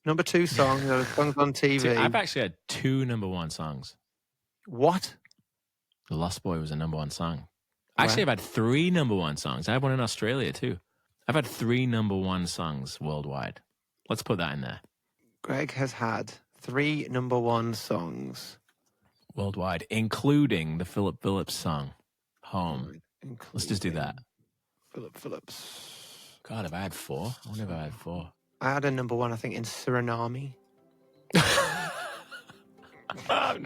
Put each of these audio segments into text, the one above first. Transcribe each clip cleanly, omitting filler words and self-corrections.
Number 2 song, songs on TV. I've actually had 2 number 1 songs. What? The Lost Boy was a number 1 song. Actually, I've had 3 number 1 songs. I had one in Australia too. I've had 3 number 1 songs worldwide. Let's put that in there. Greg has had 3 number 1 songs. Worldwide, including the Philip Phillips song, Home. Let's just do that. Philip Phillips. God, have I had 4? I wonder if I had 4. I had a number 1, I think, in Suriname. I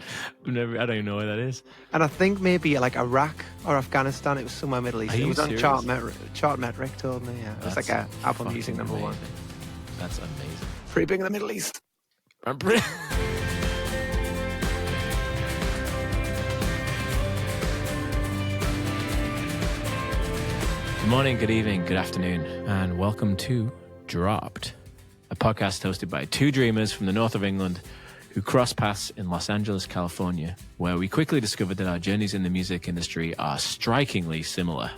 don't even know where that is. And I think maybe like Iraq or Afghanistan. It was somewhere Middle East. It was on Chartmetric told me. Yeah, it was like a Apple Music number 1. That's amazing. Pretty big in the Middle East. I'm pretty. Good morning, good evening, good afternoon, and welcome to Dropped, a podcast hosted by 2 dreamers from the north of England who cross paths in Los Angeles, California, where we quickly discovered that our journeys in the music industry are strikingly similar.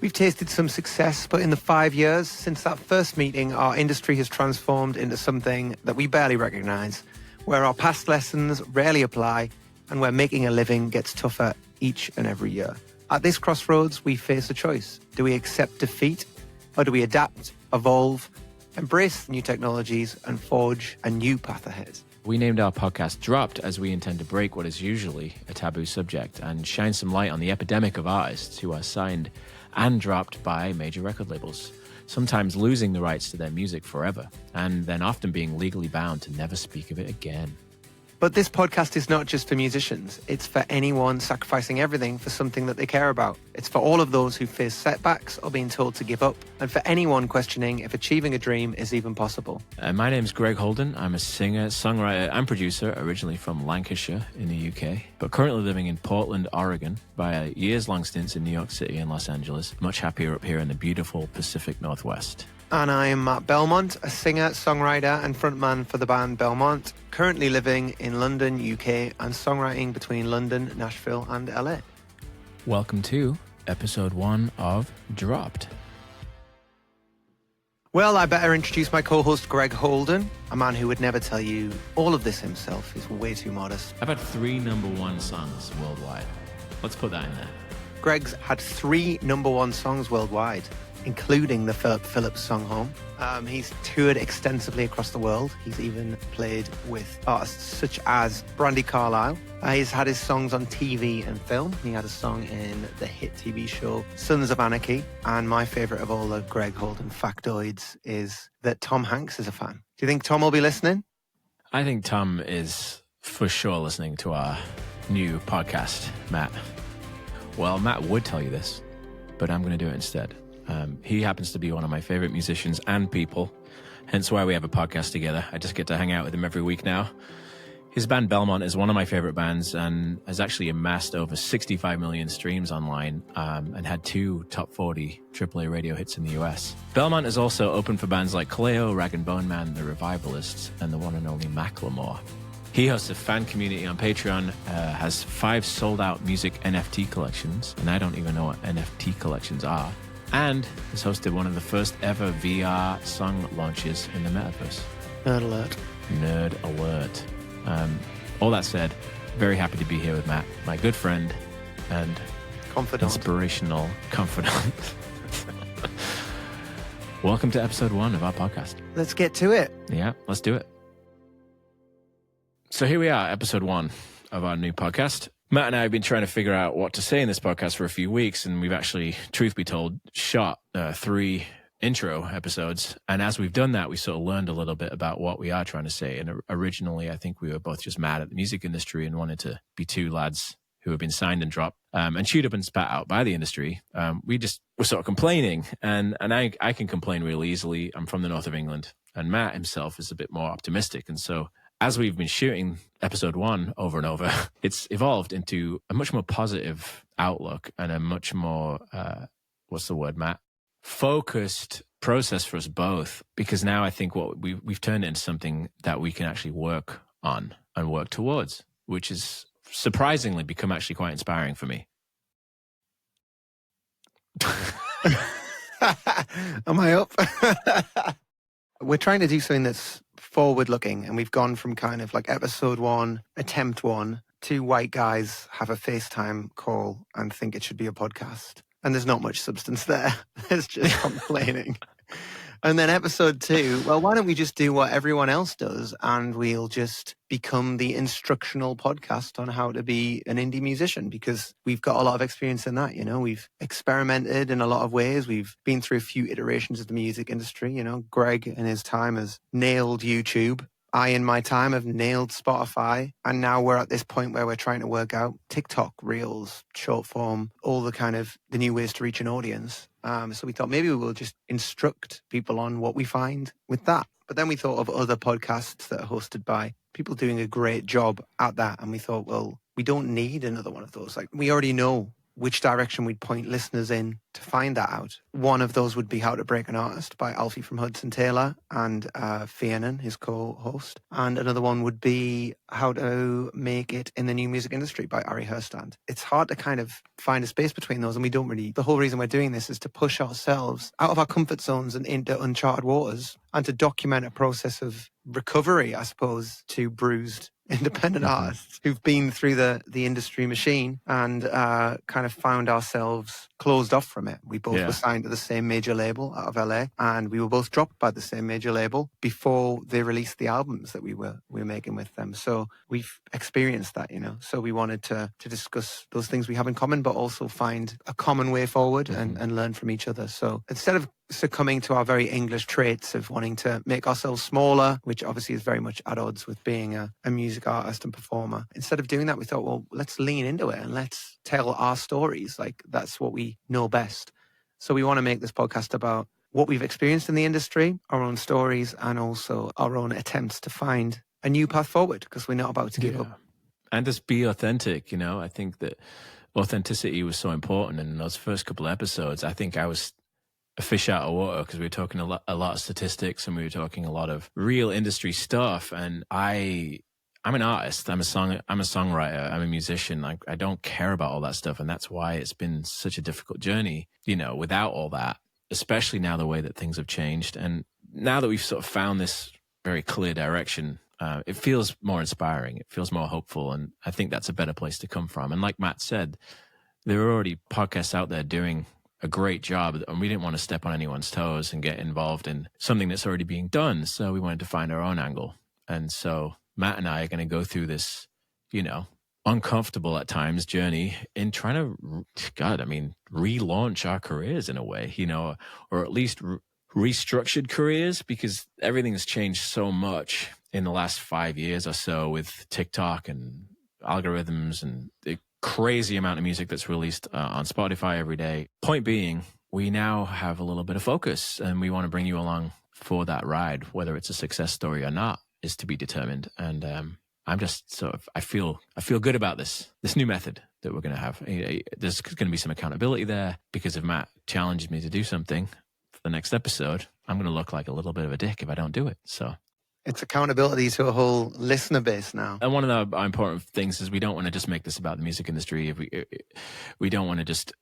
We've tasted some success, but in the 5 years since that first meeting, our industry has transformed into something that we barely recognize, where our past lessons rarely apply, and where making a living gets tougher each and every year. At this crossroads, we face a choice. Do we accept defeat, or do we adapt, evolve, embrace new technologies, and forge a new path ahead? We named our podcast Dropped as we intend to break what is usually a taboo subject and shine some light on the epidemic of artists who are signed and dropped by major record labels, sometimes losing the rights to their music forever, and then often being legally bound to never speak of it again. But this podcast is not just for musicians. It's for anyone sacrificing everything for something that they care about. It's for all of those who face setbacks or being told to give up, and for anyone questioning if achieving a dream is even possible. My name's Greg Holden. I'm a singer, songwriter, and producer, originally from Lancashire in the UK, but currently living in Portland, Oregon, via years-long stints in New York City and Los Angeles. Much happier up here in the beautiful Pacific Northwest. And I'm Matt Belmont, a singer, songwriter, and frontman for the band Belmont, currently living in London, UK, and songwriting between London, Nashville, and LA. Welcome to episode 1 of Dropped. Well, I better introduce my co-host Greg Holden, a man who would never tell you all of this himself. He's way too modest. I've had 3 number 1 songs worldwide. Let's put that in there. Greg's had 3 number 1 songs worldwide, including the Philip Phillips song Home. He's toured extensively across the world. He's even played with artists such as Brandi Carlile. He's had his songs on TV and film. He had a song in the hit TV show Sons of Anarchy. And my favourite of all the Greg Holden factoids is that Tom Hanks is a fan. Do you think Tom will be listening? I think Tom is for sure listening to our new podcast, Matt. Well, Matt would tell you this, but I'm going to do it instead. He happens to be one of my favorite musicians and people, hence why we have a podcast together. I just get to hang out with him every week now. His band Belmont is one of my favorite bands and has actually amassed over 65 million streams online and had 2 top 40 AAA radio hits in the US. Belmont is also open for bands like Kaleo, Rag & Bone Man, The Revivalists, and the one and only Macklemore. He hosts a fan community on Patreon, has 5 sold-out music NFT collections, and I don't even know what NFT collections are, and has hosted one of the first ever VR song launches in the metaverse. Nerd alert. Nerd alert. All that said, very happy to be here with Matt, my good friend and confidant. Inspirational confidant. Welcome to episode 1 of our podcast. Let's get to it. Yeah, let's do it. So here we are, episode 1 of our new podcast. Matt and I have been trying to figure out what to say in this podcast for a few weeks, and we've actually, truth be told, shot 3 intro episodes. And as we've done that, we sort of learned a little bit about what we are trying to say. And originally, I think we were both just mad at the music industry and wanted to be 2 lads who have been signed and dropped and chewed up and spat out by the industry. We just were sort of complaining, and I can complain really easily. I'm from the north of England, and Matt himself is a bit more optimistic. And so as we've been shooting episode 1 over and over, it's evolved into a much more positive outlook and a much more, what's the word, Matt? Focused process for us both. Because now I think what we've turned it into something that we can actually work on and work towards, which has surprisingly become actually quite inspiring for me. Am I up? We're trying to do something that's forward looking, and we've gone from kind of like episode 1, attempt 1, two white guys have a FaceTime call and think it should be a podcast. And there's not much substance there. There's just complaining. And then episode 2, well, why don't we just do what everyone else does and we'll just become the instructional podcast on how to be an indie musician, because we've got a lot of experience in that. We've experimented in a lot of ways. We've been through a few iterations of the music industry. Greg in his time has nailed YouTube. I, in my time, have nailed Spotify. And now we're at this point where we're trying to work out TikTok, Reels, short form, all the new ways to reach an audience. So we thought maybe we will just instruct people on what we find with that. But then we thought of other podcasts that are hosted by people doing a great job at that. And we thought, well, we don't need another one of those. Like, we already know which direction we'd point listeners in to find that out. One of those would be How to Break an Artist by Alfie from Hudson Taylor and Fionnan, his co-host. And another one would be How to Make It in the New Music Industry by Ari Herstand. It's hard to kind of find a space between those, and we don't really. The whole reason we're doing this is to push ourselves out of our comfort zones and into uncharted waters, and to document a process of recovery, I suppose, to bruised independent artists who've been through the industry machine and kind of found ourselves closed off from it. We both were signed to the same major label out of LA, and we were both dropped by the same major label before they released the albums that we were making with them. So we've experienced that, So we wanted to discuss those things we have in common, but also find a common way forward and learn from each other. So instead of succumbing to our very English traits of wanting to make ourselves smaller, which obviously is very much at odds with being a music artist and performer. Instead of doing that, we thought, well, let's lean into it and let's tell our stories. Like, that's what we know best. So we want to make this podcast about what we've experienced in the industry, our own stories, and also our own attempts to find a new path forward, because we're not about to give up. And just be authentic, I think that authenticity was so important. And in those first couple of episodes, I think I was a fish out of water, because we were talking a lot of statistics, and we were talking a lot of real industry stuff. And I'm an artist. I'm a songwriter. I'm a musician. I don't care about all that stuff, and that's why it's been such a difficult journey. Without all that, especially now the way that things have changed, and now that we've sort of found this very clear direction, it feels more inspiring. It feels more hopeful, and I think that's a better place to come from. And like Matt said, there are already podcasts out there doing a great job, and we didn't want to step on anyone's toes and get involved in something that's already being done. So we wanted to find our own angle. And so Matt and I are going to go through this, uncomfortable at times journey in trying to, relaunch our careers in a way, or at least restructured careers, because everything has changed so much in the last 5 years or so with TikTok and algorithms and the crazy amount of music that's released on Spotify every day. Point being, we now have a little bit of focus, and we want to bring you along for that ride. Whether it's a success story or not is to be determined. And I'm just I feel good about this new method that we're going to have. There's going to be some accountability there, because if Matt challenges me to do something for the next episode, I'm going to look like a little bit of a dick if I don't do it. So it's accountability to a whole listener base now. And one of the important things is we don't want to just make this about the music industry. We don't want to just,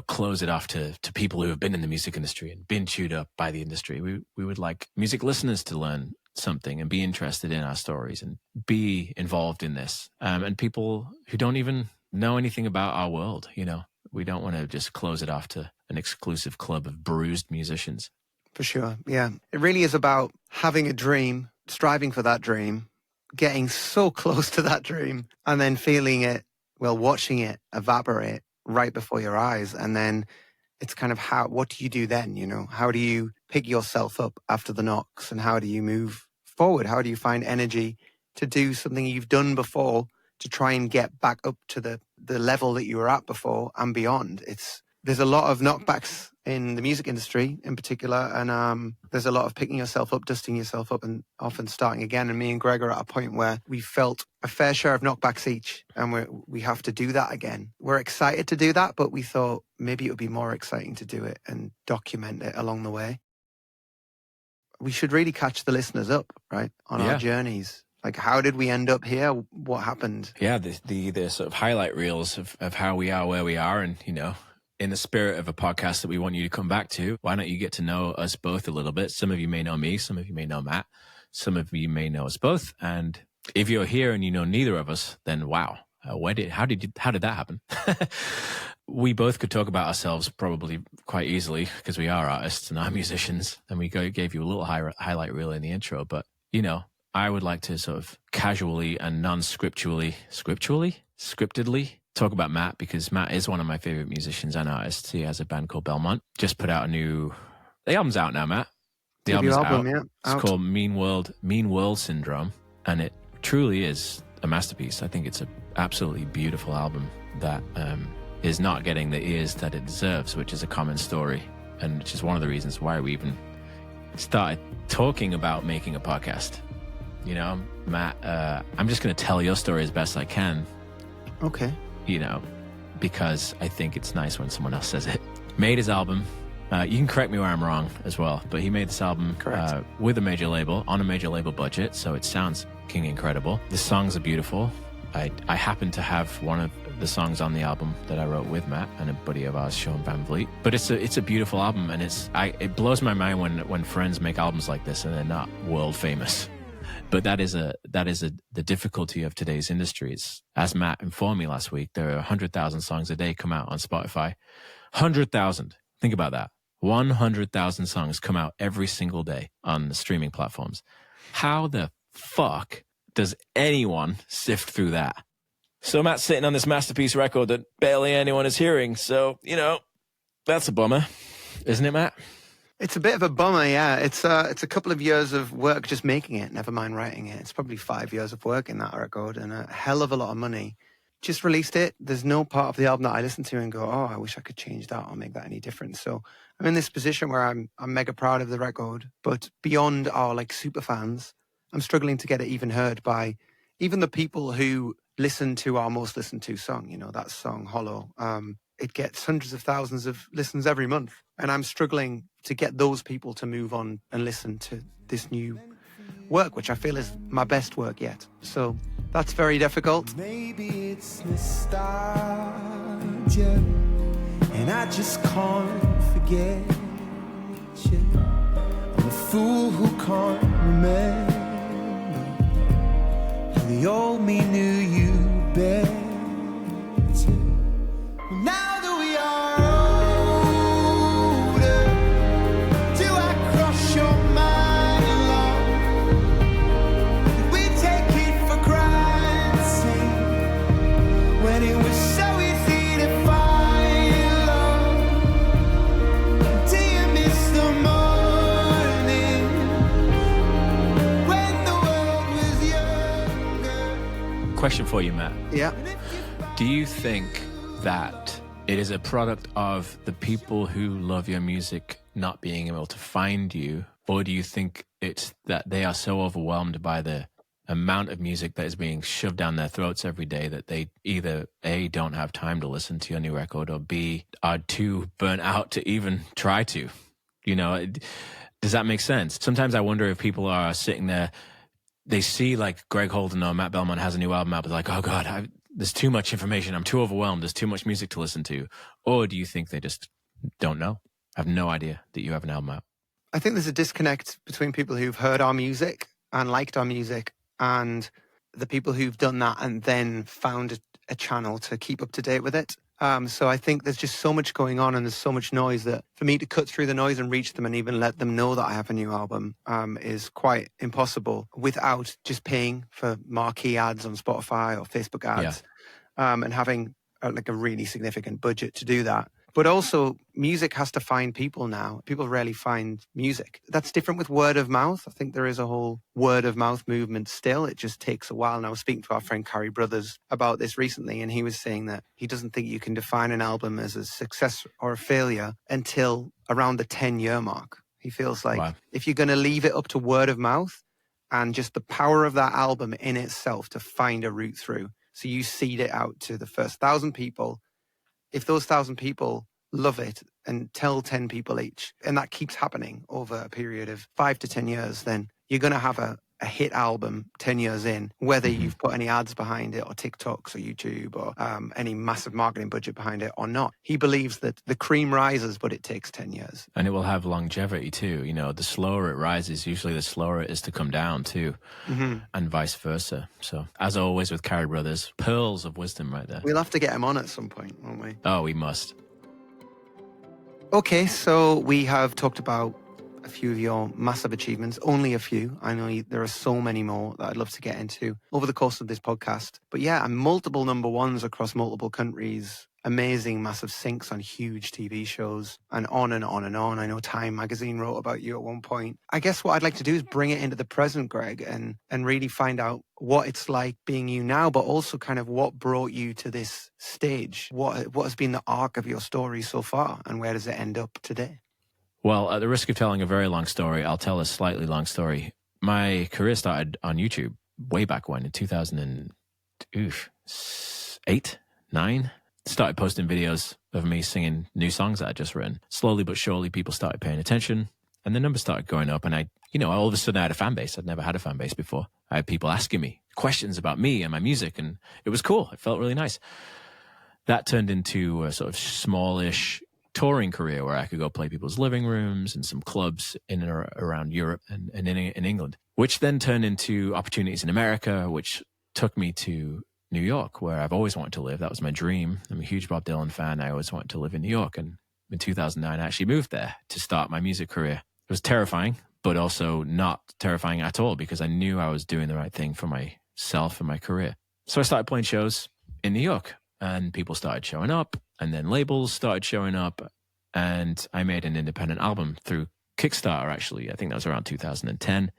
close it off to people who have been in the music industry and been chewed up by the industry. We would like music listeners to learn something and be interested in our stories and be involved in this. And people who don't even know anything about our world, we don't want to just close it off to an exclusive club of bruised musicians. For sure. Yeah. It really is about having a dream, striving for that dream, getting so close to that dream, and then feeling it, watching it evaporate right before your eyes. And then it's kind of what do you do then? How do you pick yourself up after the knocks, and how do you move forward? How do you find energy to do something you've done before, to try and get back up to the level that you were at before and beyond? There's a lot of knockbacks in the music industry in particular, and there's a lot of picking yourself up, dusting yourself up, and often starting again. And me and Greg are at a point where we felt a fair share of knockbacks each, and we have to do that again. We're excited to do that, but we thought maybe it would be more exciting to do it and document it along the way. We should really catch the listeners up, right, on our journeys. Like, how did we end up here? What happened? Yeah, the sort of highlight reels of how we are where we are, and in the spirit of a podcast that we want you to come back to, why don't you get to know us both a little bit? Some of you may know me, some of you may know Matt. Some of you may know us both. And if you're here and you know neither of us, then wow, how did that happen? We both could talk about ourselves probably quite easily because we are artists and are musicians, and we gave you a little highlight reel in the intro. But, you know, I would like to sort of casually and scriptedly talk about Matt, because Matt is one of my favorite musicians and artists. He has a band called Belmont. Just put out the album's out now, Matt. The album's out. Yeah, it's called Mean World Syndrome, and it truly is a masterpiece. I think it's an absolutely beautiful album that is not getting the ears that it deserves, which is a common story, and which is one of the reasons why we even started talking about making a podcast. You know, Matt, I'm just going to tell your story as best I can. Okay. You know, because I think it's nice when someone else says it. Made his album. You can correct me where I'm wrong as well, but he made this album with a major label, on a major label budget, so it sounds fucking incredible. The songs are beautiful. I happen to have one of the songs on the album that I wrote with Matt and a buddy of ours, Sean Van Vliet. But it's a beautiful album, and it blows my mind when friends make albums like this and they're not world famous. But that is the difficulty of today's industry. It's, as Matt informed me last week, there are 100,000 songs a day come out on Spotify. 100,000. Think about that. 100,000 songs come out every single day on the streaming platforms. How the fuck does anyone sift through that? So Matt's sitting on this masterpiece record that barely anyone is hearing. So, you know, that's a bummer, isn't it, Matt? It's a bit of a bummer, yeah. It's a couple of years of work just making it, never mind writing it. It's probably 5 years of work in that record and a hell of a lot of money. Just released it. There's no part of the album that I listen to and go, oh, I wish I could change that or make that any different. So I'm in this position where I'm mega proud of the record, but beyond our like super fans, I'm struggling to get it even heard by even the people who listen to our most listened to song, you know, that song Hollow. It gets hundreds of thousands of listens every month. And I'm struggling to get those people to move on and listen to this new work, which I feel is my best work yet. So that's very difficult. Maybe it's nostalgia, and I just can't forget you. I'm a fool who can't remember how the old me knew you better. Now that we are older, do I cross your mind, love? Did we take it for granted when it was so easy to find love? Do you miss the morning when the world was younger? Question for you, Matt. Yeah. Do you think that it is a product of the people who love your music not being able to find you, or do you think it's that they are so overwhelmed by the amount of music that is being shoved down their throats every day that they either A, don't have time to listen to your new record, or B, are too burnt out to even try to? You know, does that make sense? Sometimes I wonder if people are sitting there, they see like Greg Holden or Matt Belmont has a new album out, but like, oh God, there's too much information. I'm too overwhelmed. There's too much music to listen to. Or do you think they just don't know? Have no idea that you have an album out? I think there's a disconnect between people who've heard our music and liked our music and the people who've done that and then found a channel to keep up to date with it. So I think there's just so much going on and there's so much noise that for me to cut through the noise and reach them and even let them know that I have a new album is quite impossible without just paying for marquee ads on Spotify or Facebook ads and having like a really significant budget to do that. But also, music has to find people now. People rarely find music. That's different with word of mouth. I think there is a whole word of mouth movement still. It just takes a while. And I was speaking to our friend Carrie Brothers about this recently, and he was saying that he doesn't think you can define an album as a success or a failure until around the 10-year mark. He feels like if you're going to leave it up to word of mouth and just the power of that album in itself to find a route through. So you seed it out to the first 1,000 people. If those 1,000 people love it and tell 10 people each, and that keeps happening over a period of 5 to 10 years, then you're going to have a a hit album 10 years in, whether you've put any ads behind it or TikToks or YouTube or any massive marketing budget behind it or not. He believes that the cream rises, but it takes 10 years. And it will have longevity too. You know, the slower it rises, usually the slower it is to come down too, and vice versa. So as always with Carey Brothers, pearls of wisdom right there. We'll have to get him on at some point, won't we? Oh, we must. Okay, so we have talked about a few of your massive achievements, only a few. I know there are so many more that I'd love to get into over the course of this podcast. But yeah, and multiple number ones across multiple countries, amazing massive syncs on huge TV shows, and on and on and on. I know Time magazine wrote about you at one point. I guess what I'd like to do is bring it into the present, Greg, and really find out what it's like being you now, but also kind of what brought you to this stage. What has been the arc of your story so far, and where does it end up today? Well, at the risk of telling a very long story, I'll tell a slightly long story. My career started on YouTube way back when, in 2008, 9. Started posting videos of me singing new songs that I'd just written. Slowly but surely, people started paying attention, and the numbers started going up. And I all of a sudden I had a fan base. I'd never had a fan base before. I had people asking me questions about me and my music, and it was cool. It felt really nice. That turned into a sort of smallish touring career where I could go play people's living rooms and some clubs in and around Europe and in England, which then turned into opportunities in America, which took me to New York, where I've always wanted to live. That was my dream. I'm a huge Bob Dylan fan. I always wanted to live in New York. And in 2009, I actually moved there to start my music career. It was terrifying, but also not terrifying at all, because I knew I was doing the right thing for myself and my career. So I started playing shows in New York, and people started showing up, and then labels started showing up, and I made an independent album through Kickstarter, actually. I think that was around 2010,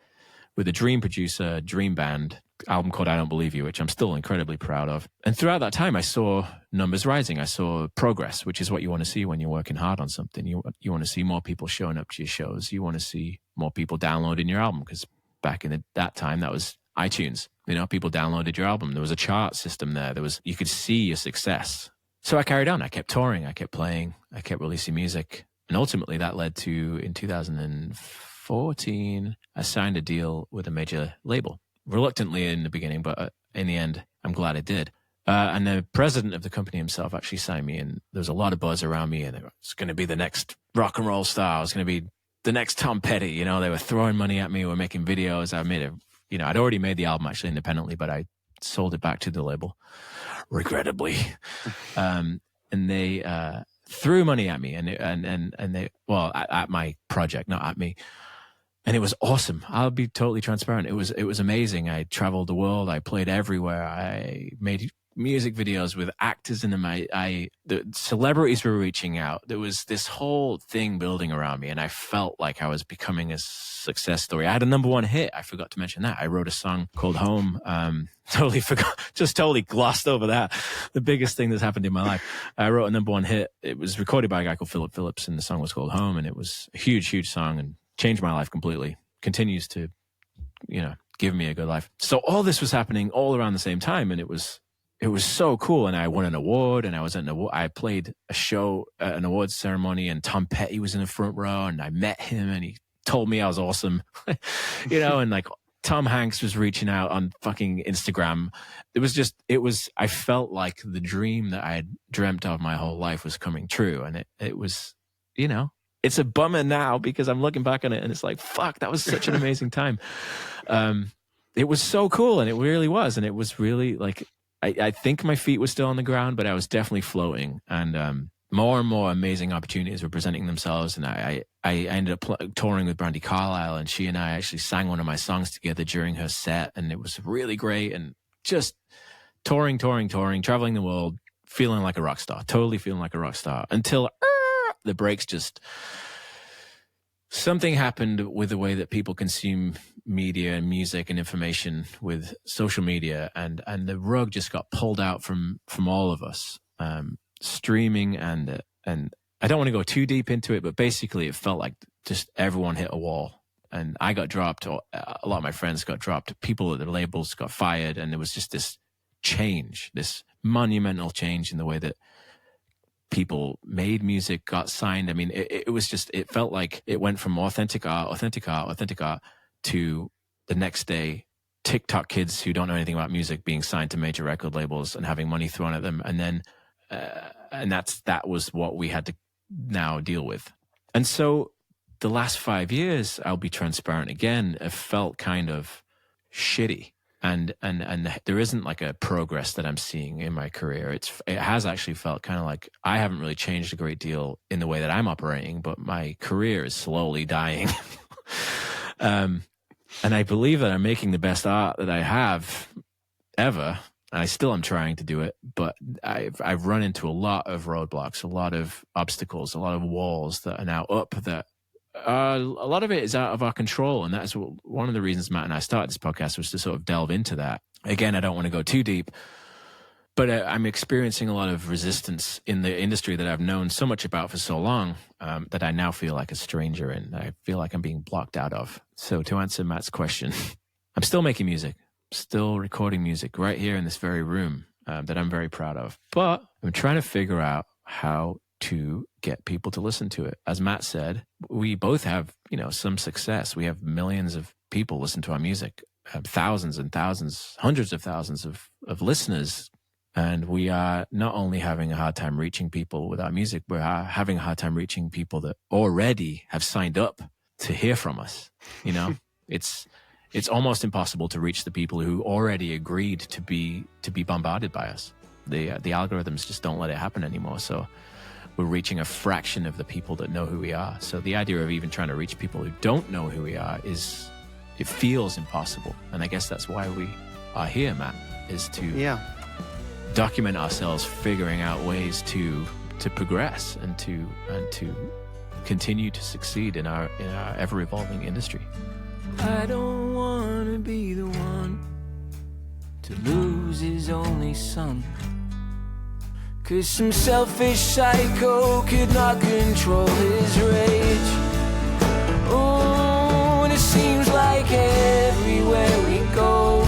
with a dream producer, dream band, album called I Don't Believe You, which I'm still incredibly proud of. And throughout that time, I saw numbers rising. I saw progress, which is what you want to see when you're working hard on something. You want to see more people showing up to your shows. You want to see more people downloading your album, because back in that time, that was iTunes. You know, people downloaded your album. There was a chart system there. You could see your success. So I carried on. I kept touring. I kept playing. I kept releasing music. And ultimately that led to, in 2014, I signed a deal with a major label. Reluctantly in the beginning, but in the end, I'm glad I did. And the president of the company himself actually signed me, and there was a lot of buzz around me, and it was going to be the next rock and roll star. I was going to be the next Tom Petty. You know, they were throwing money at me. We were making videos. I'd already made the album actually independently, but I sold it back to the label, regrettably. And they threw money at me, at my project, not at me. And it was awesome. I'll be totally transparent. It was amazing. I traveled the world. I played everywhere. I made music videos with actors in them. The celebrities were reaching out. There was this whole thing building around me, and I felt like I was becoming a success story. I had a number one hit. I forgot to mention that. I wrote a song called Home. Totally forgot, just totally glossed over that. The biggest thing that's happened in my life. I wrote a number one hit. It was recorded by a guy called Philip Phillips, and the song was called Home, and it was a huge, huge song and changed my life completely. Continues to, give me a good life. So all this was happening all around the same time, and it was so cool. And I won an award, and I played a show at an awards ceremony, and Tom Petty was in the front row, and I met him, and he told me I was awesome, and like Tom Hanks was reaching out on fucking Instagram. I felt like the dream that I had dreamt of my whole life was coming true. And it was, it's a bummer now because I'm looking back on it and it's like, fuck, that was such an amazing time. It was so cool, and it really was. And it was really like, I think my feet were still on the ground, but I was definitely floating, and more and more amazing opportunities were presenting themselves. And I ended up touring with Brandi Carlile, and she and I actually sang one of my songs together during her set. And it was really great. And just touring, traveling the world, feeling like a rock star, totally feeling like a rock star, until the brakes something happened with the way that people consume media and music and information with social media, and the rug just got pulled out from all of us. Streaming and I don't want to go too deep into it, but basically it felt like just everyone hit a wall, and I got dropped, or a lot of my friends got dropped, people at the labels got fired, and there was just this change, this monumental change in the way that people made music, got signed. I mean, it felt like it went from authentic art to the next day, TikTok kids who don't know anything about music being signed to major record labels and having money thrown at them. And then, that was what we had to now deal with. And so the last 5 years, I'll be transparent again, have felt kind of shitty. And there isn't like a progress that I'm seeing in my career. It has actually felt kind of like I haven't really changed a great deal in the way that I'm operating, but my career is slowly dying. And I believe that I'm making the best art that I have ever. And I still am trying to do it, but I've run into a lot of roadblocks, a lot of obstacles, a lot of walls that are now up that a lot of it is out of our control. And that's one of the reasons Matt and I started this podcast, was to sort of delve into that. Again, I don't want to go too deep, but I'm experiencing a lot of resistance in the industry that I've known so much about for so long, that I now feel like a stranger in. I feel like I'm being blocked out of. So to answer Matt's question, I'm still making music, still recording music right here in this very room, that I'm very proud of. But I'm trying to figure out how to get people to listen to it. As Matt said, we both have, some success. We have millions of people listen to our music, thousands and thousands, hundreds of thousands of listeners. And we are not only having a hard time reaching people with our music, we're having a hard time reaching people that already have signed up to hear from us. It's almost impossible to reach the people who already agreed to be bombarded by us. The algorithms just don't let it happen anymore. So we're reaching a fraction of the people that know who we are. So the idea of even trying to reach people who don't know who we are it feels impossible. And I guess that's why we are here, Matt, is to document ourselves, figuring out ways to progress and to continue to succeed in our ever evolving industry. I don't want to be the one to lose his only son, 'cause some selfish psycho could not control his rage. Oh, and it seems like everywhere we go,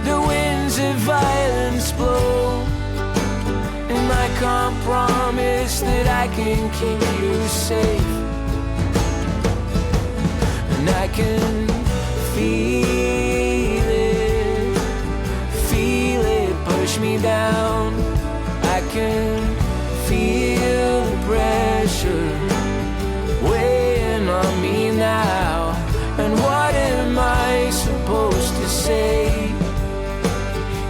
the winds of violence blow, and I can't promise that I can keep you safe. And I can feel it push me down. I can feel the pressure weighing on me now. And what am I supposed to say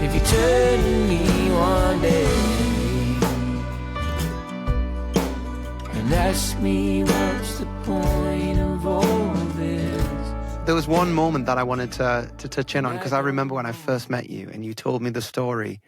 if you turn to me one day and ask me what's the point of all this? There was one moment that I wanted to touch in on, because I remember when I first met you and you told me the story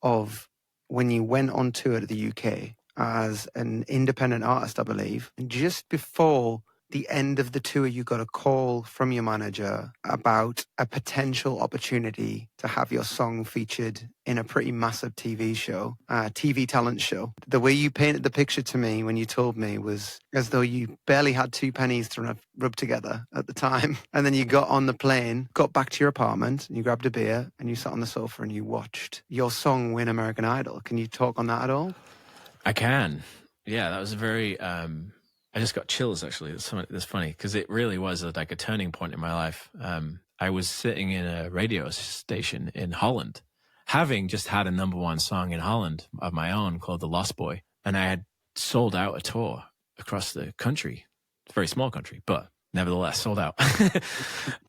of when you went on tour to the UK as an independent artist, I believe. And just before the end of the tour, you got a call from your manager about a potential opportunity to have your song featured in a pretty massive TV show, TV talent show. The way you painted the picture to me when you told me was as though you barely had 2 pennies to rub together at the time. And then you got on the plane, got back to your apartment, and you grabbed a beer, and you sat on the sofa and you watched your song win American Idol. Can you talk on that at all? I can. Yeah, that was a very... I just got chills, actually. That's funny, because it really was like a turning point in my life. I was sitting in a radio station in Holland, having just had a #1 song in Holland of my own called The Lost Boy. And I had sold out a tour across the country. It's a very small country, but nevertheless sold out.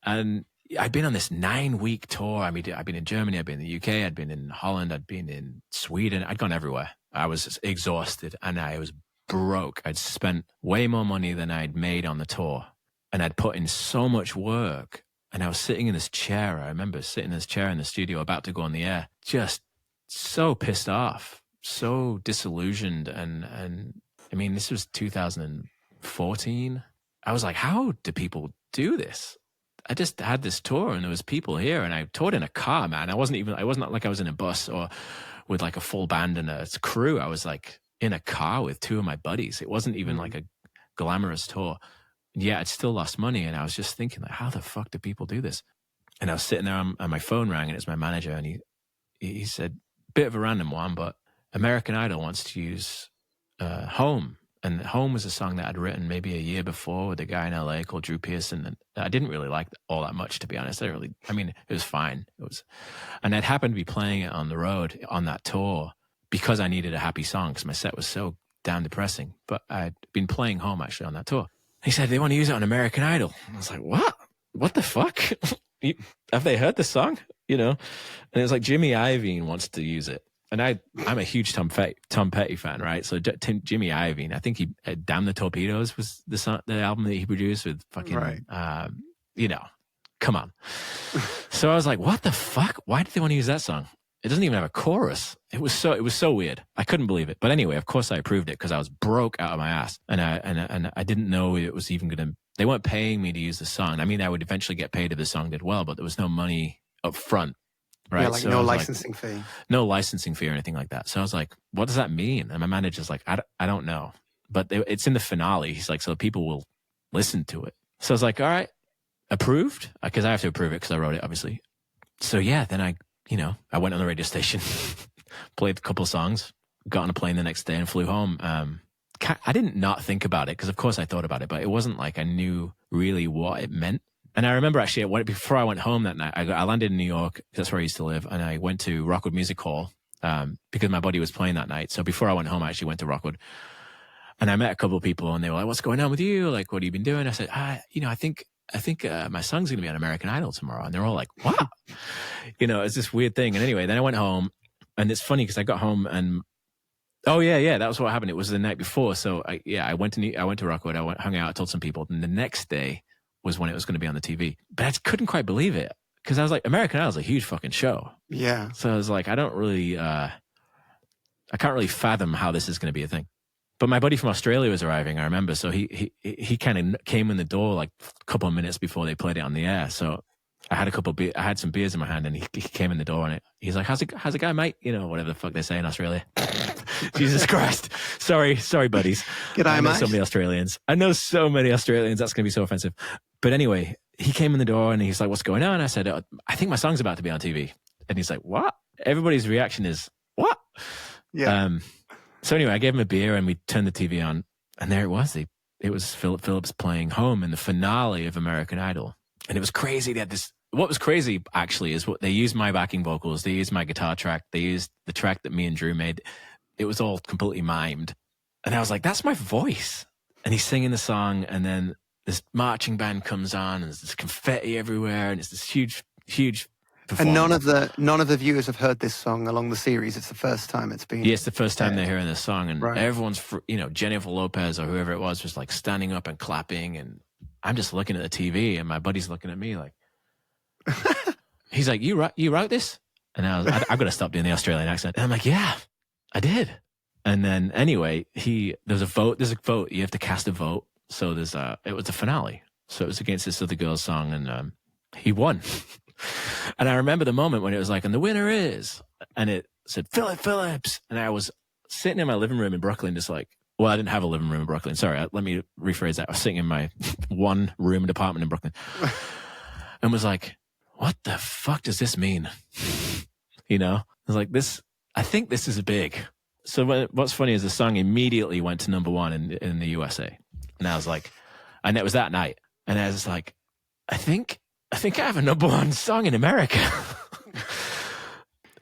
And I'd been on this 9-week tour. I mean, I'd been in Germany, I'd been in the UK, I'd been in Holland, I'd been in Sweden. I'd gone everywhere. I was exhausted and I was broke. I'd spent way more money than I'd made on the tour, and I'd put in so much work. And I was sitting in this chair. I remember sitting in this chair in the studio about to go on the air, just so pissed off, so disillusioned. And I mean, this was 2014. I was like, how do people do this? I just had this tour and there was people here, and I toured in a car, man. I wasn't like I was in a bus or with like a full band and a crew. I was like in a car with 2 of my buddies. It wasn't even like a glamorous tour. Yeah, I'd still lost money. And I was just thinking, like, how the fuck do people do this? And I was sitting there and my phone rang, and it's my manager. And he said, bit of a random one, but American Idol wants to use Home And Home was a song that I'd written maybe a year before with a guy in LA called Drew Pearson. And I didn't really like all that much, to be honest. It was fine. And I'd happened to be playing it on the road on that tour because I needed a happy song because my set was so damn depressing. But I'd been playing Home actually on that tour. He said, they want to use it on American Idol. I was like, what? What the fuck? Have they heard the song? You know? And it was like Jimmy Iovine wants to use it. And I'm a huge Tom Petty fan, right? So Jimmy Iovine, I think he Damn the Torpedoes was the album that he produced with fucking, come on. So I was like, what the fuck? Why did they want to use that song? It doesn't even have a chorus. It was so weird. I couldn't believe it. But anyway, of course I approved it because I was broke out of my ass. And I didn't know it was even going to, they weren't paying me to use the song. I mean, I would eventually get paid if the song did well, but there was no money up front. Right. Yeah, like so no licensing fee. No licensing fee or anything like that. So I was like, what does that mean? And my manager's like, I don't know. But it's in the finale. He's like, so people will listen to it. So I was like, all right, approved? Because I have to approve it because I wrote it, obviously. So yeah, then I went on the radio station, played a couple of songs, got on a plane the next day and flew home. I didn't not think about it because, of course, I thought about it, but it wasn't like I knew really what it meant. And I remember actually, before I went home that night, I landed in New York. That's where I used to live. And I went to Rockwood Music Hall because my buddy was playing that night. So before I went home, I actually went to Rockwood. And I met a couple of people and they were like, what's going on with you? Like, what have you been doing? I said, I think my son's going to be on American Idol tomorrow. And they're all like, wow. It's this weird thing. And anyway, then I went home and it's funny because I got home and, oh yeah, that was what happened. It was the night before. So I went to Rockwood. Hung out, told some people. And the next day was when it was going to be on the TV. But I couldn't quite believe it because I was like, American Idol is a huge fucking show. Yeah. So I was like, I can't really fathom how this is going to be a thing. But my buddy from Australia was arriving, I remember. So he kind of came in the door like a couple of minutes before they played it on the air. So I had some beers in my hand and he came in the door and he's like, how's it going, mate? Whatever the fuck they say in Australia. Jesus Christ. Sorry, buddies. G'day, I know mate. so many Australians. That's going to be so offensive. But anyway, he came in the door and he's like, what's going on? I said, I think my song's about to be on TV. And he's like, what? Everybody's reaction is, what? Yeah. So anyway, I gave him a beer and we turned the TV on and there it was. It was Philip Phillips playing Home in the finale of American Idol. And it was crazy. They had this. What was crazy actually is what they used my backing vocals. They used my guitar track. They used the track that me and Drew made. It was all completely mimed. And I was like, that's my voice. And he's singing the song and then this marching band comes on and there's this confetti everywhere and it's this huge and none of the viewers have heard this song along the series. It's the first time it's been. Yeah, it's the first time they're hearing this song, and right. Everyone's, Jennifer Lopez or whoever it was like standing up and clapping, and I'm just looking at the TV, and my buddy's looking at me like, he's like, "You wrote this?" And I've got to stop doing the Australian accent. And I'm like, "Yeah, I did." And then anyway, there's a vote. You have to cast a vote. So it was the finale. So it was against this other girl's song, and he won. And I remember the moment when it was like, and the winner is, and it said Philip Phillips. And I was sitting in my living room in Brooklyn, just like, well, I didn't have a living room in Brooklyn. Sorry, let me rephrase that. I was sitting in my one room apartment in Brooklyn and was like, what the fuck does this mean? I was like, I think this is big. So what's funny is the song immediately went to number one in the USA. And I was like, and it was that night. And I was like, I think I have a number one song in America.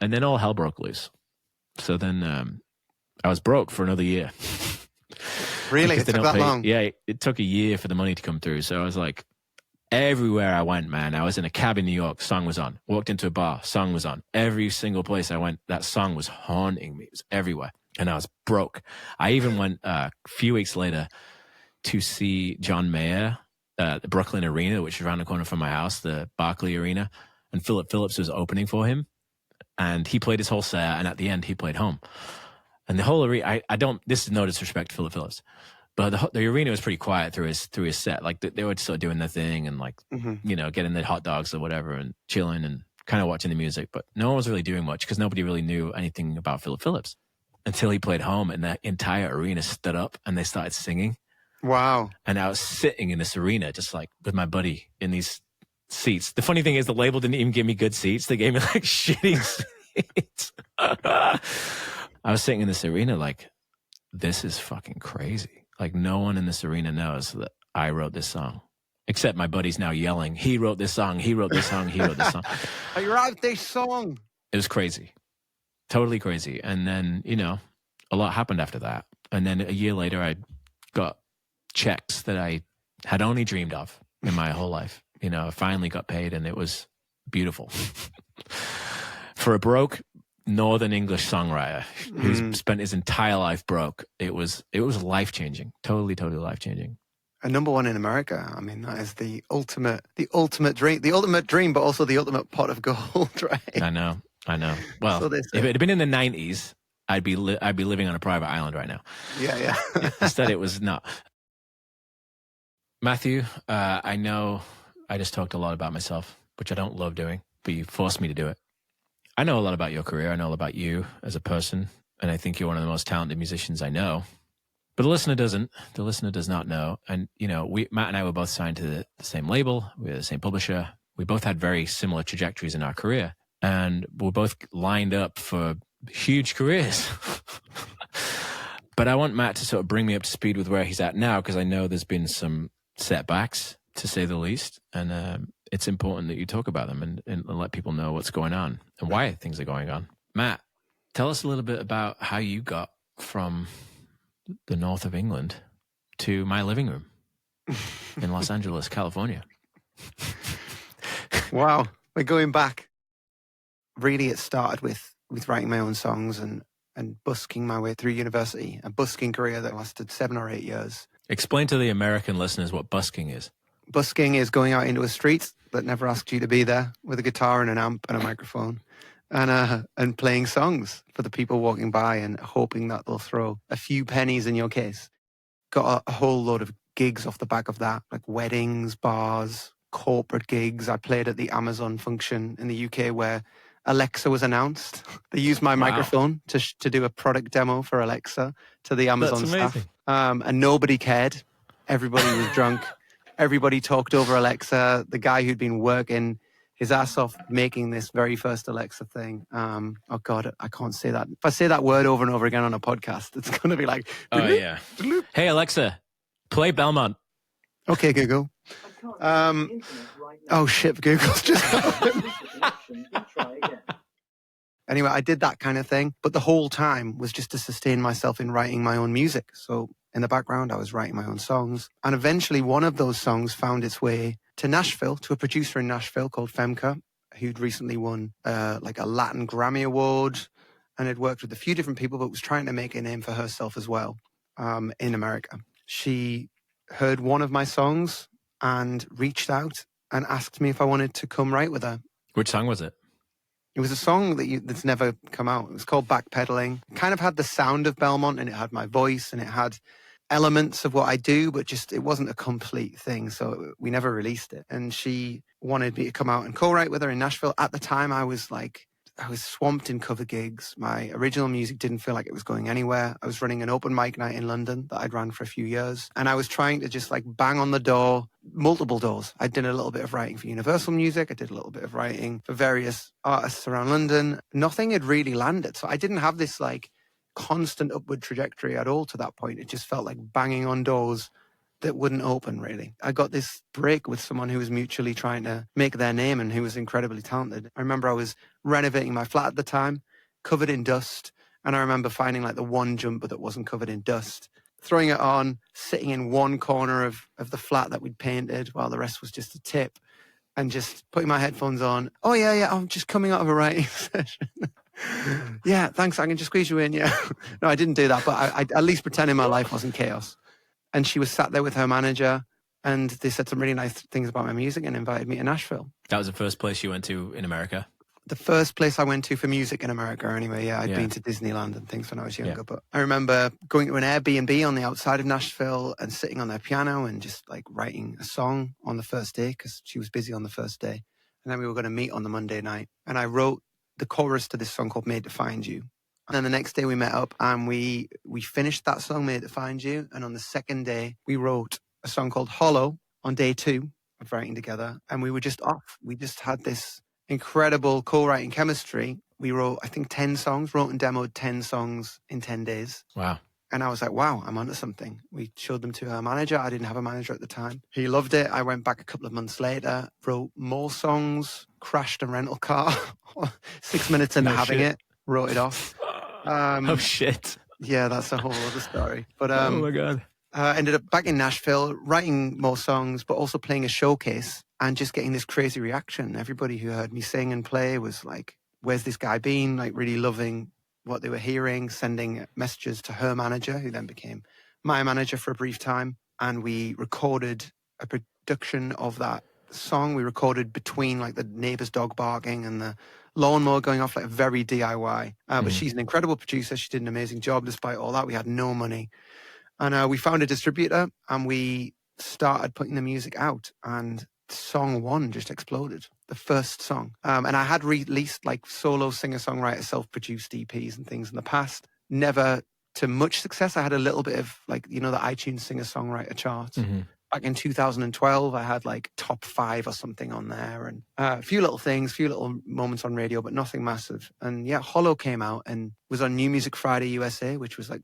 And then all hell broke loose. So then I was broke for another year. Really? It took that long? Yeah, it took a year for the money to come through. So I was like, everywhere I went, man, I was in a cab in New York, song was on. Walked into a bar, song was on. Every single place I went, that song was haunting me. It was everywhere. And I was broke. I even went a few weeks later to see John Mayer, the Brooklyn Arena, which is around the corner from my house, the Barclay Arena. And Philip Phillips was opening for him. And he played his whole set. And at the end, he played Home. And the whole arena, this is no disrespect to Philip Phillips, but the arena was pretty quiet through his set. Like they were still doing their thing and like, getting the hot dogs or whatever and chilling and kind of watching the music. But no one was really doing much because nobody really knew anything about Philip Phillips until he played Home and the entire arena stood up and they started singing. Wow. And I was sitting in this arena just like with my buddy in these seats. The funny thing is the label didn't even give me good seats. They gave me like shitty seats. I was sitting in this arena like, this is fucking crazy. Like no one in this arena knows that I wrote this song. Except my buddy's now yelling, he wrote this song, he wrote this song, he wrote this song. I wrote this song. It was crazy. Totally crazy. And then, you know, a lot happened after that. And then a year later, I got checks that I had only dreamed of in my whole life. You know, I finally got paid and it was beautiful. For a broke Northern English songwriter who's spent his entire life broke, it was life-changing. Totally life-changing. A number one in America. I mean, that is the ultimate dream, but also the ultimate pot of gold, right? I know. Well, so if it had been in the 90s, I'd be living on a private island right now. Yeah. Instead, it was not. Matthew, I know I just talked a lot about myself, which I don't love doing, but you forced me to do it. I know a lot about your career. I know a lot about you as a person, and I think you're one of the most talented musicians I know. But the listener doesn't. The listener does not know. And, you know, Matt and I were both signed to the same label. We were the same publisher. We both had very similar trajectories in our career. And we're both lined up for huge careers. But I want Matt to sort of bring me up to speed with where he's at now, because I know there's been some setbacks, to say the least. And it's important that you talk about them and let people know what's going on and why things are going on. Matt, tell us a little bit about how you got from the north of England to my living room in Los Angeles, California. Wow. We're going back. Really, it started with writing my own songs and busking my way through university, a busking career that lasted 7 or 8 years. Explain to the American listeners what busking is. Busking is going out into a street that never asked you to be there with a guitar and an amp and a microphone and playing songs for the people walking by and hoping that they'll throw a few pennies in your case. Got a whole load of gigs off the back of that, like weddings, bars, corporate gigs. I played at the Amazon function in the UK where Alexa was announced. They used my microphone to do a product demo for Alexa to the Amazon staff. And nobody cared. Everybody was drunk. Everybody talked over Alexa. The guy who'd been working his ass off making this very first Alexa thing. Oh God, I can't say that. If I say that word over and over again on a podcast, it's going to be like, oh yeah. Hey Alexa, play Belmont. Okay, Google. Oh shit, Google's just. Anyway, I did that kind of thing, but the whole time was just to sustain myself in writing my own music. So in the background, I was writing my own songs. And eventually one of those songs found its way to Nashville, to a producer in Nashville called Femke, who'd recently won like a Latin Grammy Award and had worked with a few different people, but was trying to make a name for herself as well in America. She heard one of my songs and reached out and asked me if I wanted to come write with her. Which song was it? It was a song that's never come out. It was called Backpedaling. It kind of had the sound of Belmont and it had my voice and it had elements of what I do, but just it wasn't a complete thing. So we never released it. And she wanted me to come out and co-write with her in Nashville. At the time, I was swamped in cover gigs. My original music didn't feel like it was going anywhere. I was running an open mic night in London that I'd ran for a few years. And I was trying to just like bang on the door, multiple doors. I did a little bit of writing for Universal Music. I did a little bit of writing for various artists around London. Nothing had really landed. So I didn't have this like constant upward trajectory at all to that point. It just felt like banging on doors that wouldn't open, really. I got this break with someone who was mutually trying to make their name and who was incredibly talented. I remember I was renovating my flat at the time, covered in dust, and I remember finding like the one jumper that wasn't covered in dust, throwing it on, sitting in one corner of the flat that we'd painted while the rest was just a tip, and just putting my headphones on. Oh, yeah, I'm just coming out of a writing session. Yeah, thanks, I can just squeeze you in, yeah. No, I didn't do that, but I at least pretending my life wasn't chaos. And she was sat there with her manager and they said some really nice things about my music and invited me to Nashville. That was the first place you went to in America? The first place I went to for music in America anyway. Yeah, I'd been to Disneyland and things when I was younger. But I remember going to an Airbnb on the outside of Nashville and sitting on their piano and just like writing a song on the first day because she was busy on the first day. And then we were going to meet on the Monday night. And I wrote the chorus to this song called Made to Find You. And then the next day we met up and we finished that song, Made to Find You. And on the second day, we wrote a song called Hollow on day 2 of writing together. And we were just off. We just had this incredible co-writing chemistry. We wrote, I think, 10 songs, wrote and demoed 10 songs in 10 days. Wow. And I was like, wow, I'm onto something. We showed them to our manager. I didn't have a manager at the time. He loved it. I went back a couple of months later, wrote more songs, crashed a rental car 6 minutes into having it, wrote it off. Oh, shit. Yeah, that's a whole other story. But Oh, my God. ended up back in Nashville, writing more songs, but also playing a showcase and just getting this crazy reaction. Everybody who heard me sing and play was like, where's this guy been? Like really loving what they were hearing, sending messages to her manager, who then became my manager for a brief time. And we recorded a production of that song. We recorded between like the neighbor's dog barking and the lawnmower going off, like very DIY. But she's an incredible producer. She did an amazing job despite all that. We had no money. And we found a distributor and we started putting the music out. And song one just exploded, the first song. And I had released like solo singer-songwriter, self-produced EPs and things in the past. Never to much success. I had a little bit of like, you know, the iTunes singer-songwriter chart. Back in 2012, I had like top 5 or something on there, and a few little things, few little moments on radio, but nothing massive. And yeah, Hollow came out and was on New Music Friday USA, which was like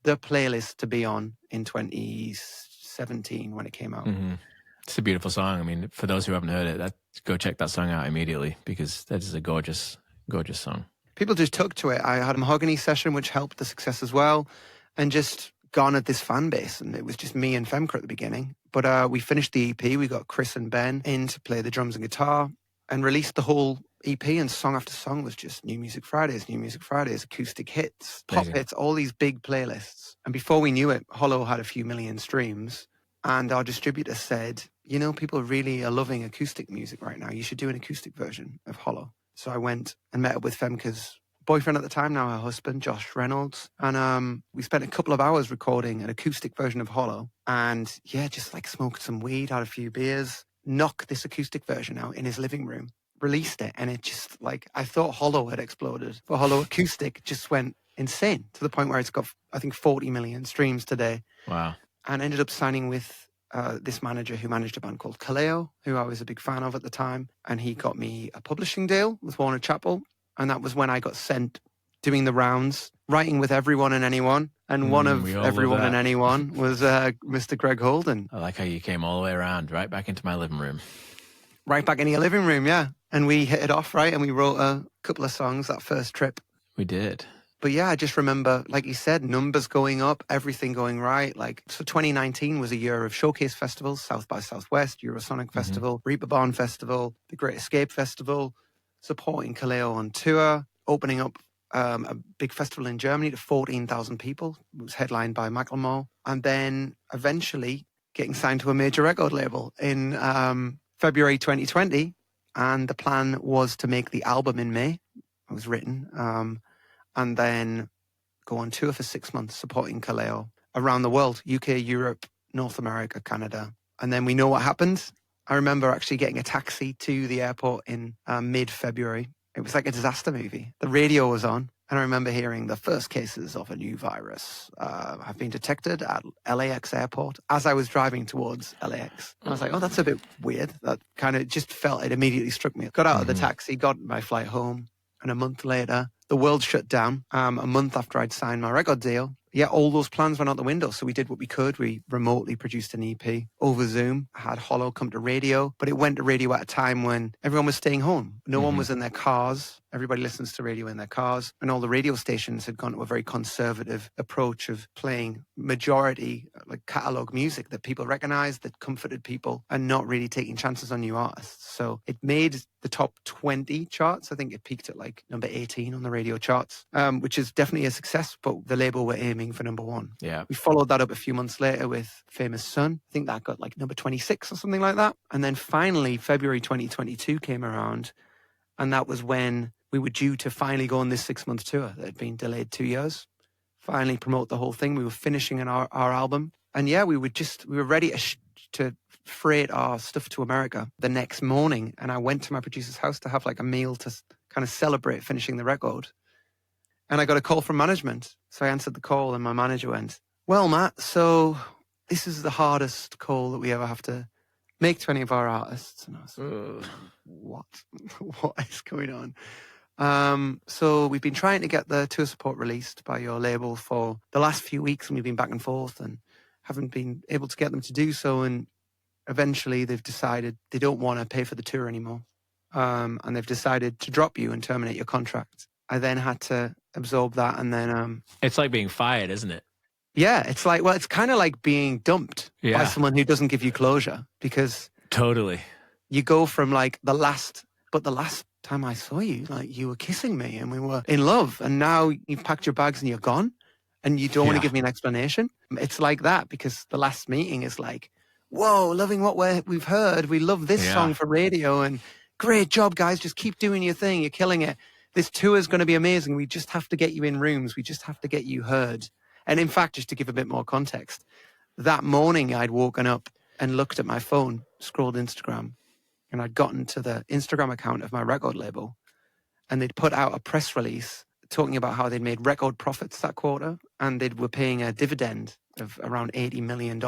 the playlist to be on in 2017 when it came out. It's a beautiful song. I mean, for those who haven't heard it, go check that song out immediately, because that is a gorgeous, gorgeous song. People just took to it. I had a Mahogany session, which helped the success as well, and just garnered this fan base. And it was just me and Femke at the beginning. But we finished the EP. We got Chris and Ben in to play the drums and guitar and released the whole EP, and song after song was just New Music Fridays, acoustic hits, pop hits, all these big playlists. And before we knew it, Hollow had a few million streams. And our distributor said, you know, people really are loving acoustic music right now. You should do an acoustic version of Hollow. So I went and met up with Femke's boyfriend at the time, now her husband, Josh Reynolds. And we spent a couple of hours recording an acoustic version of Hollow. And yeah, just like smoked some weed, had a few beers, knocked this acoustic version out in his living room, released it. And it just like, I thought Hollow had exploded. But Hollow Acoustic just went insane to the point where it's got, I think, 40 million streams today. Wow. And ended up signing with this manager who managed a band called Kaleo, who I was a big fan of at the time. And he got me a publishing deal with Warner Chappell. And that was when I got sent doing the rounds, writing with everyone and anyone. And one of everyone and anyone was Mr. Greg Holden. I like how you came all the way around, right back into my living room. Right back into your living room, yeah. And we hit it off, right? And we wrote a couple of songs that first trip. We did. But yeah, I just remember, like you said, numbers going up, everything going right. Like, so 2019 was a year of showcase festivals, South by Southwest, Eurosonic Festival, Reeperbahn Festival, the Great Escape Festival, supporting Kaleo on tour, opening up a big festival in Germany to 14,000 people. It was headlined by Macklemore. And then eventually getting signed to a major record label in February 2020. And the plan was to make the album in May. It was written. And then go on tour for 6 months supporting Kaleo around the world, UK, Europe, North America, Canada. And then we know what happened. I remember actually getting a taxi to the airport in mid-February. It was like a disaster movie. The radio was on, and I remember hearing the first cases of a new virus have been detected at LAX airport as I was driving towards LAX. And I was like, oh, that's a bit weird. That kind of just felt, it immediately struck me. Got out of the taxi, got my flight home, and a month later, the world shut down. A month after I'd signed my record deal, yeah, all those plans went out the window. So we did what we could. We remotely produced an EP over Zoom, had Hollow come to radio, but it went to radio at a time when everyone was staying home. No one was in their cars. Everybody listens to radio in their cars. And all the radio stations had gone to a very conservative approach of playing majority, like catalog music that people recognized, that comforted people, and not really taking chances on new artists. So it made the top 20 charts. I think it peaked at like number 18 on the radio charts, which is definitely a success, but the label were aiming for number 1. Yeah. We followed that up a few months later with Famous Son. I think that got like number 26 or something like that. And then finally, February 2022 came around, and that was when we were due to finally go on this 6-month tour that had been delayed 2 years. Finally promote the whole thing. We were finishing our album. And yeah, we were ready to freight our stuff to America the next morning. And I went to my producer's house to have like a meal to kind of celebrate finishing the record. And I got a call from management. So I answered the call, and my manager went, well, Matt, so this is the hardest call that we ever have to make to any of our artists. And I was like, what? What is going on? So we've been trying to get the tour support released by your label for the last few weeks, and we've been back and forth and haven't been able to get them to do so. And eventually they've decided they don't want to pay for the tour anymore. And they've decided to drop you and terminate your contract. I then had to absorb that, and then It's like being fired, isn't it? yeah, it's like, well, it's kind of like being dumped by someone who doesn't give you closure, because Totally. you go from like the last time I saw you, like you were kissing me and we were in love, and now you've packed your bags and you're gone and you don't want to give me an explanation. It's like that, because the last meeting is like, whoa, loving what we've heard. We love this song for radio, and great job, guys. Just keep doing your thing. You're killing it. This tour is going to be amazing. We just have to get you in rooms. We just have to get you heard. And in fact, just to give a bit more context, that morning I'd woken up and looked at my phone, scrolled Instagram, and I'd gotten to the Instagram account of my record label, and they'd put out a press release talking about how they'd made record profits that quarter, and they were paying a dividend of around $80 million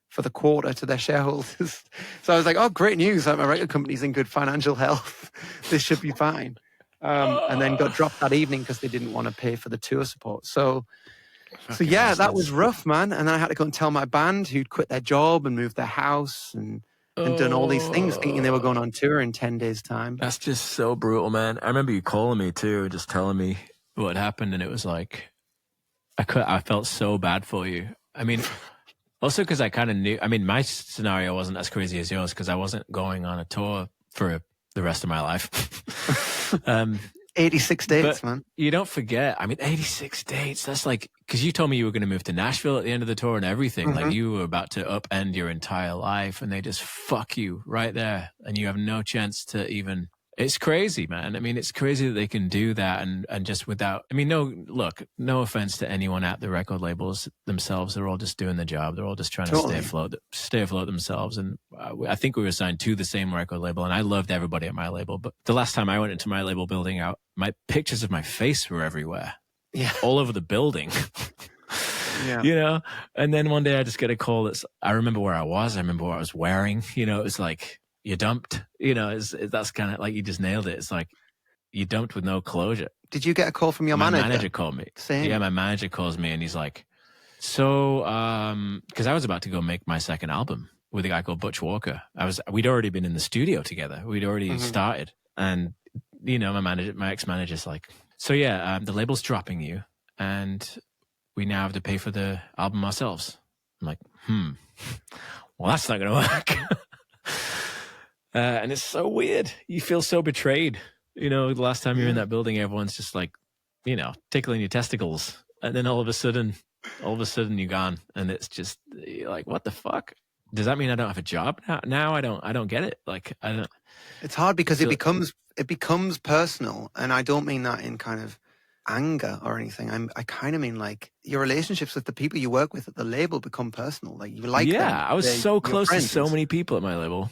for the quarter to their shareholders. So I was like, oh, great news. Like, my record company's in good financial health. This should be fine. And then got dropped that evening because they didn't want to pay for the tour support. So yeah, that was rough, man. And then I had to go and tell my band, who'd quit their job and moved their house and done all these things, thinking they were going on tour in 10 days' time. That's just so brutal, man. I remember you calling me too, just telling me what happened, and it was like, I felt so bad for you. I mean, also because I kind of knew, I mean, my scenario wasn't as crazy as yours because I wasn't going on a tour for the rest of my life. 86 dates, man. You don't forget. I mean, 86 dates. That's like, because you told me you were going to move to Nashville at the end of the tour and everything. Like, you were about to upend your entire life, and they just fuck you right there. And you have no chance to even. It's crazy, man. I mean, it's crazy that they can do that and just without. I mean, no offense to anyone at the record labels themselves. They're all just doing the job. They're all just trying to stay afloat themselves. And I think we were signed to the same record label, and I loved everybody at my label. But the last time I went into my label building, my pictures of my face were everywhere, all over the building. You know. And then one day I just get a call. I remember where I was. I remember what I was wearing. You know, it was like. You're dumped, you know, that's kind of like, you just nailed it. It's like you dumped with no closure. Did you get a call from your manager? My manager called me. Same. Yeah, my manager calls me and he's like, so, because I was about to go make my second album with a guy called Butch Walker. We'd already been in the studio together. We'd already started. And, you know, my ex-manager's like, so yeah, the label's dropping you and we now have to pay for the album ourselves. I'm like, well, that's not going to work. And it's so weird. You feel so betrayed. You know, the last time you're in that building, everyone's just like, you know, tickling your testicles. And then all of a sudden you're gone. And it's just you're like, what the fuck? Does that mean I don't have a job now? I don't get it. Like, I don't. It's hard because it becomes personal. And I don't mean that in kind of anger or anything. I kind of mean like your relationships with the people you work with at the label become personal. Like you like them. Yeah, I was so close to so many people at my label.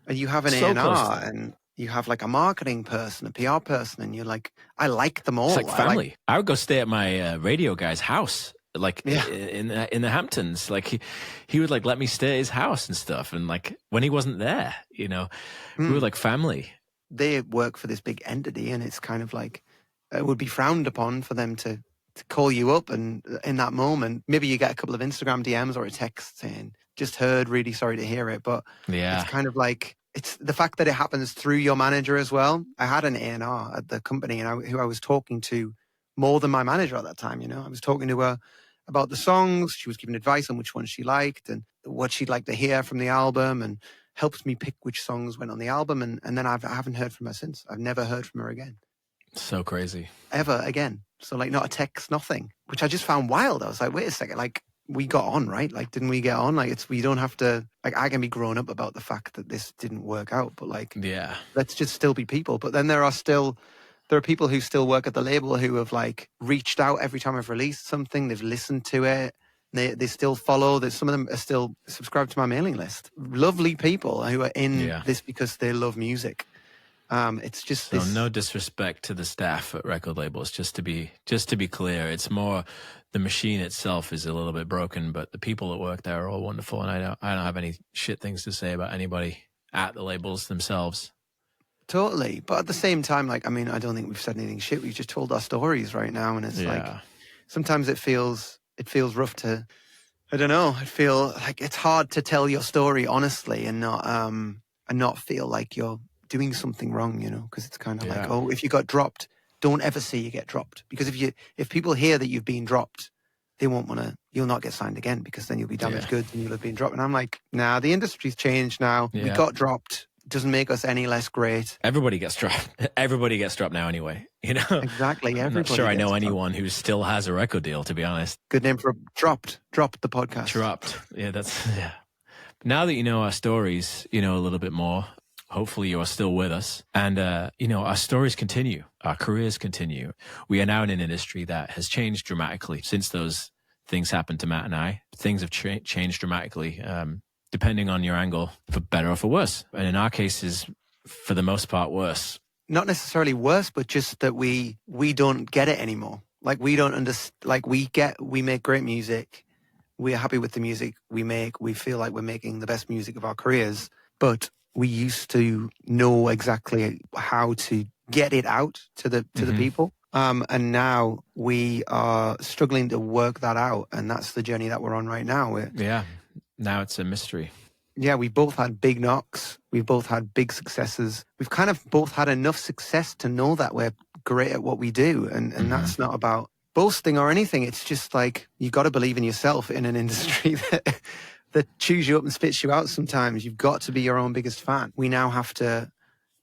And you have an A&R and you have like a marketing person, a PR person, and you're like, I like them all. It's like family. I would go stay at my radio guy's house, like in the Hamptons. Like he would like let me stay at his house and stuff. And like when he wasn't there, you know, we were like family. They work for this big entity, and it's kind of like it would be frowned upon for them to call you up. And in that moment, maybe you get a couple of Instagram DMs or a text saying, just heard, really sorry to hear it. But it's kind of like, it's the fact that it happens through your manager as well. I had an A&R at the company who I was talking to more than my manager at that time. You know, I was talking to her about the songs. She was giving advice on which ones she liked and what she'd like to hear from the album, and helped me pick which songs went on the album. And then I haven't heard from her since. I've never heard from her again. So crazy. Ever again. So like not a text, nothing, which I just found wild. I was like, wait a second, like we got on, right? Like, didn't we get on? Like, we don't have to, like, I can be grown up about the fact that this didn't work out, but like, let's just still be people. But then there are people who still work at the label who have like reached out every time I've released something. They've listened to it. They still follow. Some of them are still subscribed to my mailing list. Lovely people who are in this because they love music. It's just so no disrespect to the staff at record labels. Just to be clear, it's more the machine itself is a little bit broken, but the people that work there are all wonderful, and I don't have any shit things to say about anybody at the labels themselves. Totally. But at the same time, like, I mean, I don't think we've said anything shit. We've just told our stories right now. And it's like, sometimes it feels rough to, I don't know. I feel like it's hard to tell your story honestly and not feel like you're doing something wrong, you know, because it's kind of like, oh, if you got dropped, don't ever say you get dropped. Because if people hear that you've been dropped, they won't want to, you'll not get signed again because then you'll be damaged goods and you'll have been dropped. And I'm like, nah, the industry's changed now. We got dropped. Doesn't make us any less great. Everybody gets dropped. Everybody gets dropped now anyway, you know? Exactly. I'm not sure I know anyone who still has a record deal, to be honest. Good name for dropped the podcast. Dropped. Yeah, Now that you know our stories, you know, a little bit more, hopefully you are still with us. And, you know, our stories continue. Our careers continue. We are now in an industry that has changed dramatically since those things happened to Matt and I. Things have changed dramatically. Depending on your angle, for better or for worse. And in our cases, for the most part, worse. Not necessarily worse, but just that we don't get it anymore. Like we don't understand, like we make great music. We're happy with the music we make. We feel like we're making the best music of our careers. But we used to know exactly how to get it out to the people. And now we are struggling to work that out. And that's the journey that we're on right now. Now it's a mystery. Yeah, we both had big knocks. We've both had big successes. We've kind of both had enough success to know that we're great at what we do. And that's not about boasting or anything. It's just like, you got to believe in yourself in an industry that chews you up and spits you out sometimes. You've got to be your own biggest fan. We now have to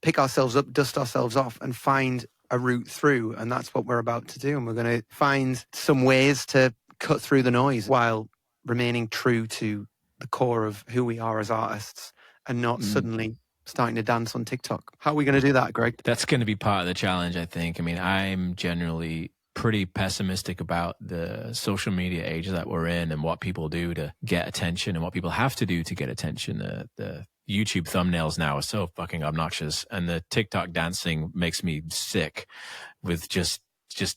pick ourselves up, dust ourselves off, and find a route through. And that's what we're about to do. And we're going to find some ways to cut through the noise while remaining true to the core of who we are as artists and not suddenly starting to dance on TikTok. How are we going to do that, Greg? That's going to be part of the challenge, I think. I mean, I'm generally pretty pessimistic about the social media age that we're in and what people do to get attention and what people have to do to get attention. The YouTube thumbnails now are so fucking obnoxious, and the TikTok dancing makes me sick with just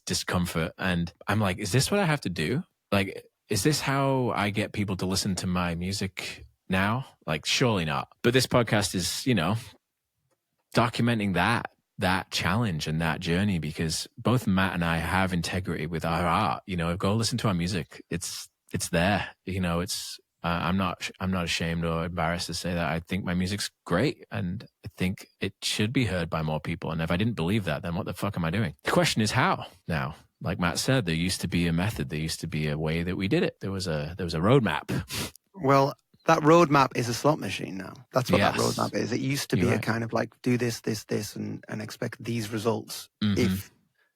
discomfort. And I'm like, is this what I have to do? Like, is this how I get people to listen to my music now? Like, surely not. But this podcast is, you know, documenting that challenge and that journey, because both Matt and I have integrity with our art. You know, go listen to our music. It's there. You know, I'm not ashamed or embarrassed to say that. I think my music's great, and I think it should be heard by more people. And if I didn't believe that, then what the fuck am I doing? The question is how now. Like Matt said, there used to be a method. There used to be a way that we did it. There was a roadmap. Well, that roadmap is a slot machine now. That's what that roadmap is. It used to be a kind of like, do this, and expect these results if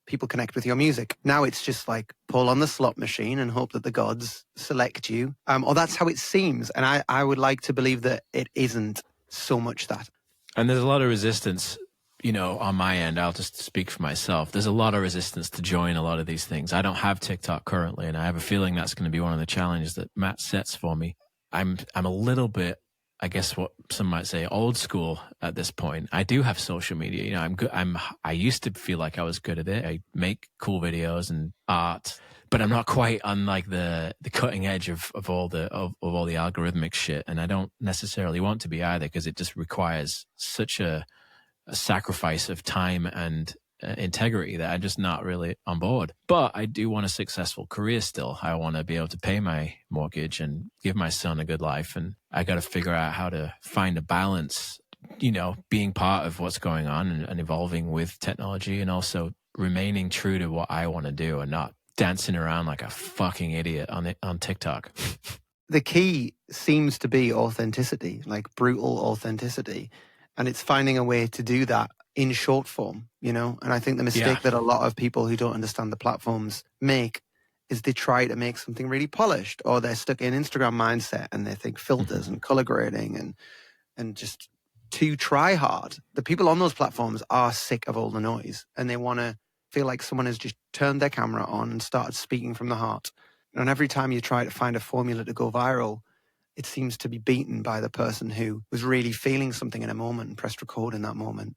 people connect with your music. Now it's just like, pull on the slot machine and hope that the gods select you. Or that's how it seems. And I would like to believe that it isn't so much that. And there's a lot of resistance. You know, on my end, I'll just speak for myself. There's a lot of resistance to join a lot of these things. I don't have TikTok currently, and I have a feeling that's going to be one of the challenges that Matt sets for me. I'm a little bit, I guess what some might say, old school at this point. I do have social media. You know, I'm good. I used to feel like I was good at it. I make cool videos and art, but I'm not quite on like the cutting edge of all the algorithmic shit. And I don't necessarily want to be either, because it just requires such a sacrifice of time and integrity that I'm just not really on board. But I do want a successful career still. I want to be able to pay my mortgage and give my son a good life. And I got to figure out how to find a balance, you know, being part of what's going on and evolving with technology, and also remaining true to what I want to do and not dancing around like a fucking idiot on TikTok. The key seems to be authenticity, like brutal authenticity. And it's finding a way to do that in short form, you know? And I think the mistake that a lot of people who don't understand the platforms make is they try to make something really polished, or they're stuck in Instagram mindset and they think filters and color grading and just too try hard. The people on those platforms are sick of all the noise, and they want to feel like someone has just turned their camera on and started speaking from the heart. And every time you try to find a formula to go viral, it seems to be beaten by the person who was really feeling something in a moment and pressed record in that moment.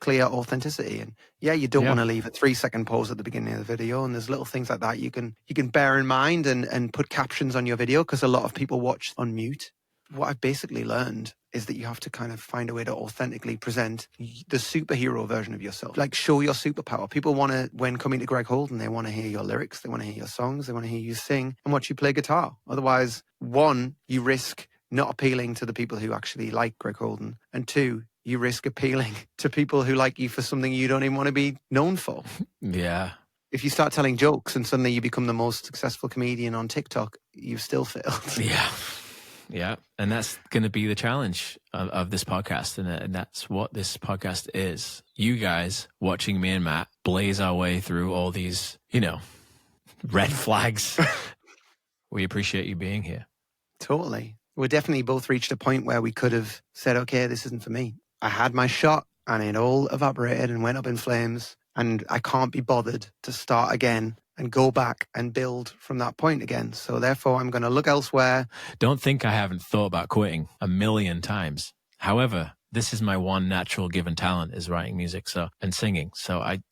Clear authenticity. And you don't want to leave a 3-second pause at the beginning of the video. And there's little things like that you can bear in mind and put captions on your video, because a lot of people watch on mute. what I've basically learned is that you have to kind of find a way to authentically present the superhero version of yourself. Like, show your superpower. People want to, when coming to Greg Holden, they want to hear your lyrics, they want to hear your songs, they want to hear you sing and watch you play guitar. Otherwise, one, you risk not appealing to the people who actually like Greg Holden, and two, you risk appealing to people who like you for something you don't even want to be known for. Yeah. If you start telling jokes and suddenly you become the most successful comedian on TikTok, you've still failed. Yeah. Yeah. And that's going to be the challenge of this podcast. And that's what this podcast is. You guys watching me and Matt blaze our way through all these, red flags. We appreciate you being here. Totally. We definitely both reached a point where we could have said, okay, this isn't for me. I had my shot and it all evaporated and went up in flames. And I can't be bothered to start again and go back and build from that point again. So therefore, I'm going to look elsewhere. Don't think I haven't thought about quitting a million times. However, this is my one natural given talent, is writing music and singing. So I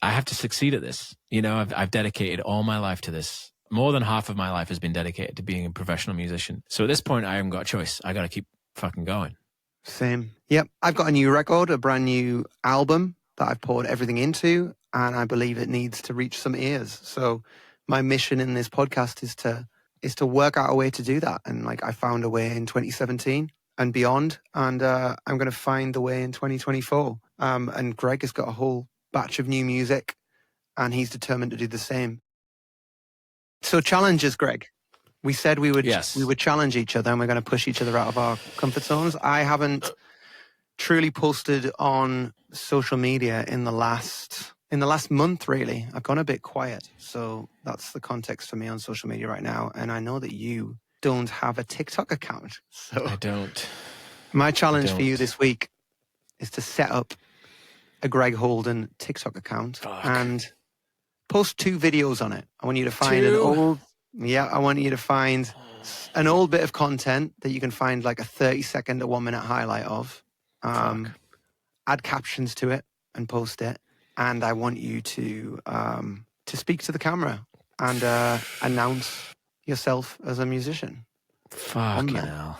have to succeed at this. I've dedicated all my life to this. More than half of my life has been dedicated to being a professional musician. So at this point, I haven't got a choice. I got to keep fucking going. Same. Yep. I've got a new record, a brand new album that I've poured everything into, and I believe it needs to reach some ears. So my mission in this podcast is to work out a way to do that. And I found a way in 2017 and beyond, and I'm going to find the way in 2024. And Greg has got a whole batch of new music, and he's determined to do the same. So challenges, Greg. We said we would challenge each other, and we're going to push each other out of our comfort zones. I haven't truly posted on social media in the last month, really. I've gone a bit quiet. So that's the context for me on social media right now. And I know that you don't have a TikTok account. So I don't. My challenge for you this week is to set up a Greg Holden TikTok account and post 2 videos on it. I want you to find I want you to find an old bit of content that you can find like a 30-second to 1-minute highlight of. Add captions to it and post it. And I want you to speak to the camera and announce yourself as a musician. Fucking hell.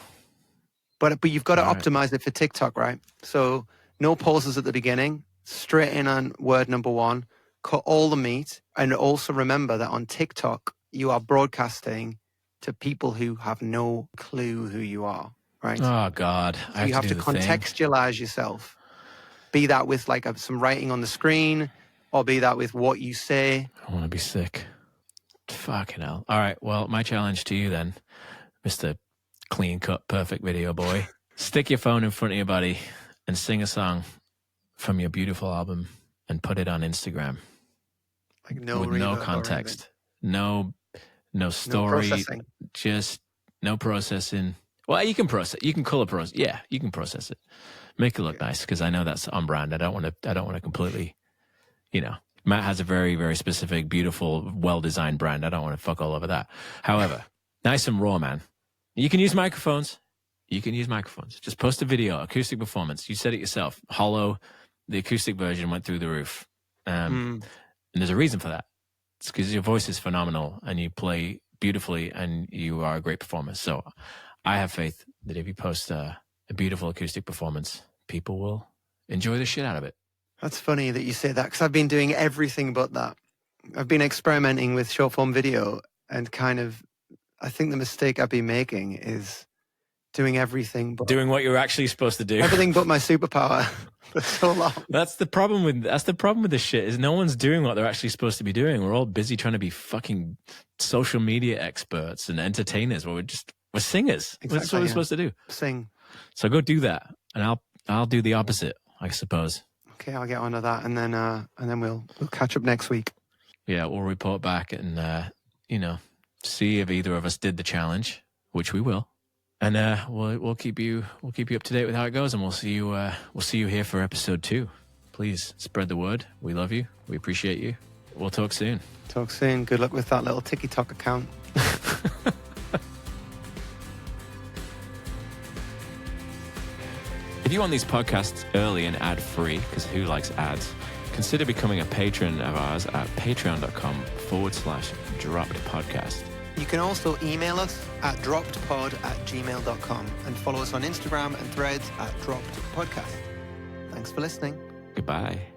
But you've got to optimize it for TikTok, right? So no pauses at the beginning, straight in on word number 1, cut all the meat. And also remember that on TikTok, you are broadcasting to people who have no clue who you are, right? Oh, God. You have to contextualize yourself. Be that with some writing on the screen, or be that with what you say. I want to be sick. Fucking hell. All right. Well, my challenge to you then, Mr. Clean Cut Perfect Video Boy, stick your phone in front of your buddy and sing a song from your beautiful album and put it on Instagram. With no context. No story. No just no processing. Well, you can process. You can color process. Yeah, you can process it. Make it look nice, because I know that's on brand. I don't want to completely, Matt has a very, very specific, beautiful, well-designed brand. I don't want to fuck all over that. However, nice and raw, man. You can use microphones. Just post a video, acoustic performance. You said it yourself. Hollow, the acoustic version went through the roof. And there's a reason for that. It's because your voice is phenomenal and you play beautifully and you are a great performer. So I have faith that if you post a beautiful acoustic performance, people will enjoy the shit out of it. That's funny that you say that, because I've been doing everything but that. I've been experimenting with short form video, and I think the mistake I've been making is doing everything but doing what you're actually supposed to do. Everything but my superpower for so long. That's the problem with this shit, is no one's doing what they're actually supposed to be doing. We're all busy trying to be fucking social media experts and entertainers. We're singers. Exactly, that's what we're supposed to do. Sing. So go do that, and I'll do the opposite, I suppose. Okay, I'll get onto that, and then we'll catch up next week. Yeah, we'll report back and see if either of us did the challenge, which we will, and we'll keep you up to date with how it goes, and we'll see you here for episode 2. Please spread the word. We love you. We appreciate you. We'll talk soon. Good luck with that little TikTok account. If you want these podcasts early and ad-free, because who likes ads, consider becoming a patron of ours at patreon.com/droppedpodcast. You can also email us at droppedpod@gmail.com and follow us on Instagram and Threads at Dropped Podcast. Thanks for listening. Goodbye.